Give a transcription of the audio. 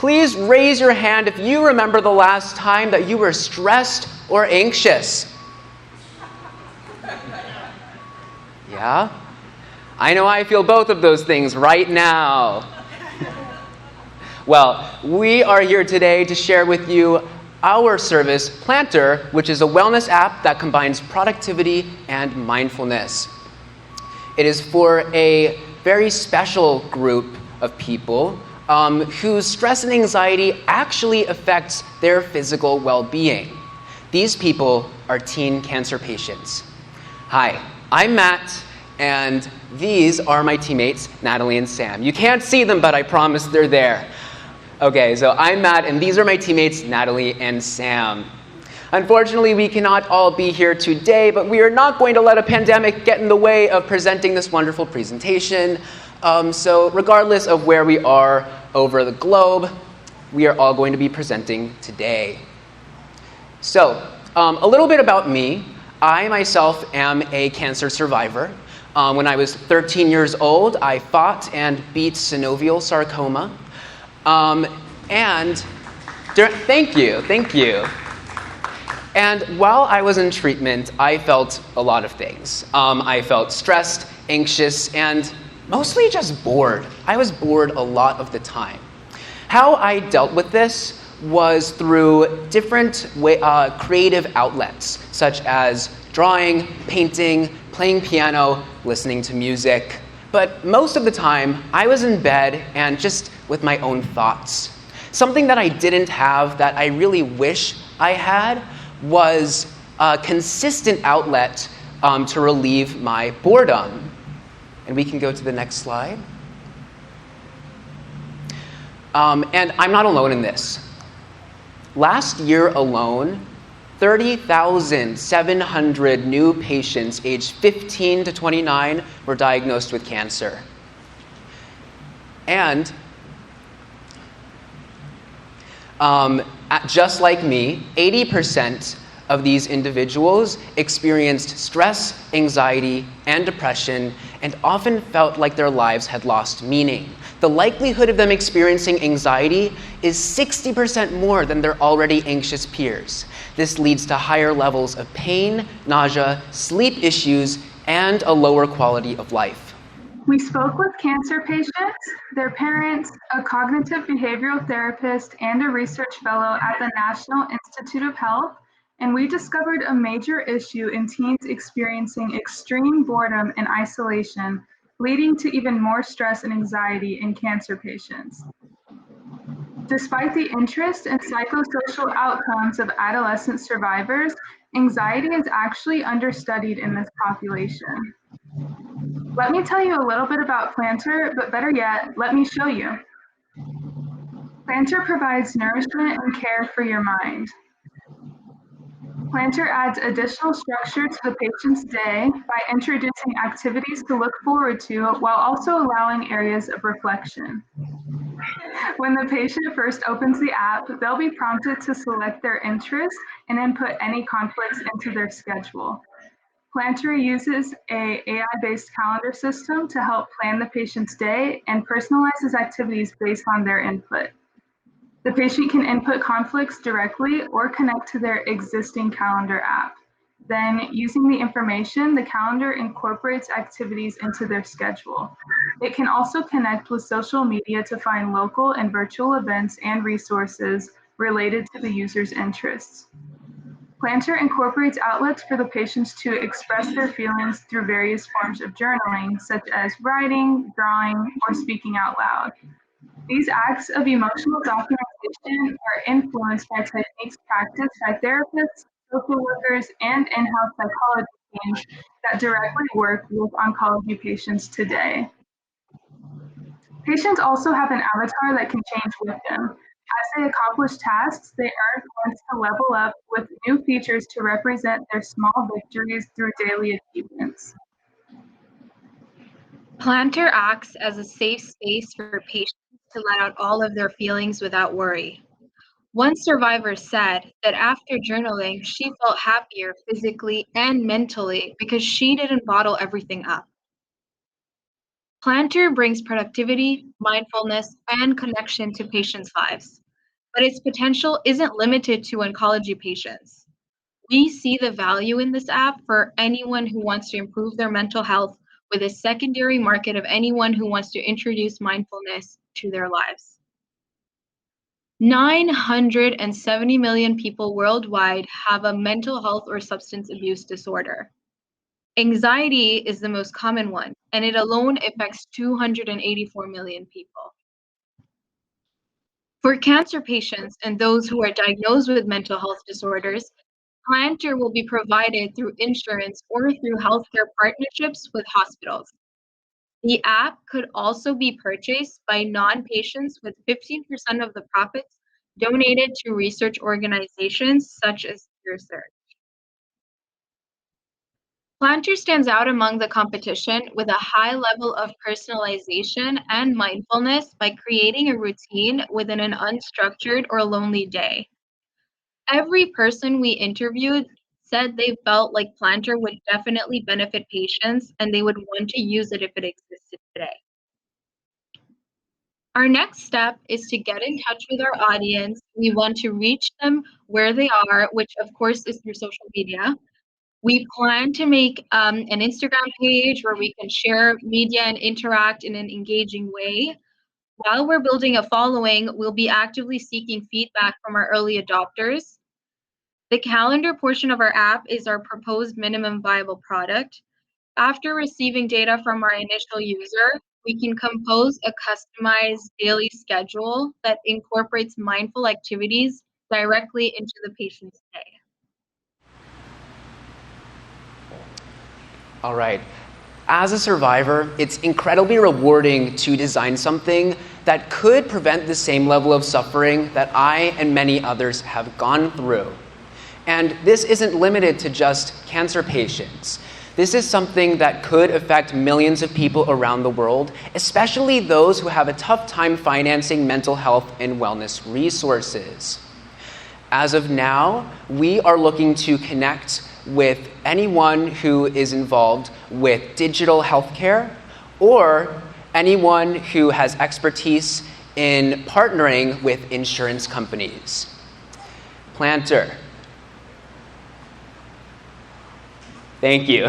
Please raise your hand if you remember the last time that you were stressed or anxious. Yeah? I know I feel both of those things right now. Well, we are here today to share with you our service, Planter, which is a wellness app that combines productivity and mindfulness. It is for a very special group of people whose stress and anxiety actually affects their physical well-being. These people are teen cancer patients. Hi, I'm Matt, and these are my teammates, Natalie and Sam. You can't see them, but I promise they're there. Okay, so I'm Matt, and these are my teammates, Natalie and Sam. Unfortunately, we cannot all be here today, but we are not going to let a pandemic get in the way of presenting this wonderful presentation. So regardless of where we are over the globe, we are all going to be presenting today. So, a little bit about me. I myself am a cancer survivor. When I was 13 years old, I fought and beat synovial sarcoma. Thank you. And while I was in treatment, I felt a lot of things. I felt stressed, anxious, and mostly just bored. I was bored a lot of the time. How I dealt with this was through different creative outlets, such as drawing, painting, playing piano, listening to music. But most of the time, I was in bed and just with my own thoughts. Something that I didn't have that I really wish I had was a consistent outlet to relieve my boredom. And we can go to the next slide. And I'm not alone in this. Last year alone, 30,700 new patients aged 15 to 29 were diagnosed with cancer. And just like me, 80% of these individuals experienced stress, anxiety, and depression, and often felt like their lives had lost meaning. The likelihood of them experiencing anxiety is 60% more than their already anxious peers. This leads to higher levels of pain, nausea, sleep issues, and a lower quality of life. We spoke with cancer patients, their parents, a cognitive behavioral therapist, and a research fellow at the National Institute of Health, and we discovered a major issue in teens experiencing extreme boredom and isolation, leading to even more stress and anxiety in cancer patients. Despite the interest and psychosocial outcomes of adolescent survivors, anxiety is actually understudied in this population. Let me tell you a little bit about Planter, but better yet, let me show you. Planter provides nourishment and care for your mind. Planter adds additional structure to the patient's day by introducing activities to look forward to while also allowing areas of reflection. When the patient first opens the app, they'll be prompted to select their interests and input any conflicts into their schedule. Planter uses an AI-based calendar system to help plan the patient's day and personalizes activities based on their input. The patient can input conflicts directly or connect to their existing calendar app. Then, using the information, the calendar incorporates activities into their schedule. It can also connect with social media to find local and virtual events and resources related to the user's interests. Planter incorporates outlets for the patients to express their feelings through various forms of journaling, such as writing, drawing, or speaking out loud. These acts of emotional documentation are influenced by techniques practiced by therapists, social workers, and in-house psychology teams that directly work with oncology patients today. Patients also have an avatar that can change with them. As they accomplish tasks, they earn points to level up with new features to represent their small victories through daily achievements. Planter acts as a safe space for patients to let out all of their feelings without worry. One survivor said that after journaling, she felt happier physically and mentally because she didn't bottle everything up. Planter brings productivity, mindfulness, and connection to patients' lives, but its potential isn't limited to oncology patients. We see the value in this app for anyone who wants to improve their mental health, with a secondary market of anyone who wants to introduce mindfulness to their lives. 970 million people worldwide have a mental health or substance abuse disorder. Anxiety is the most common one, and it alone affects 284 million people. For cancer patients and those who are diagnosed with mental health disorders, Planter will be provided through insurance or through healthcare partnerships with hospitals. The app could also be purchased by non-patients, with 15% of the profits donated to research organizations such as Research. Planter stands out among the competition with a high level of personalization and mindfulness by creating a routine within an unstructured or lonely day. Every person we interviewed said they felt like Planter would definitely benefit patients and they would want to use it if it existed today. Our next step is to get in touch with our audience. We want to reach them where they are, which of course is through social media. We plan to make an Instagram page where we can share media and interact in an engaging way. While we're building a following, we'll be actively seeking feedback from our early adopters. The calendar portion of our app is our proposed minimum viable product. After receiving data from our initial user, we can compose a customized daily schedule that incorporates mindful activities directly into the patient's day. All right. As a survivor, it's incredibly rewarding to design something that could prevent the same level of suffering that I and many others have gone through. And this isn't limited to just cancer patients. This is something that could affect millions of people around the world, especially those who have a tough time financing mental health and wellness resources. As of now, we are looking to connect with anyone who is involved with digital healthcare or anyone who has expertise in partnering with insurance companies. Planter. Thank you.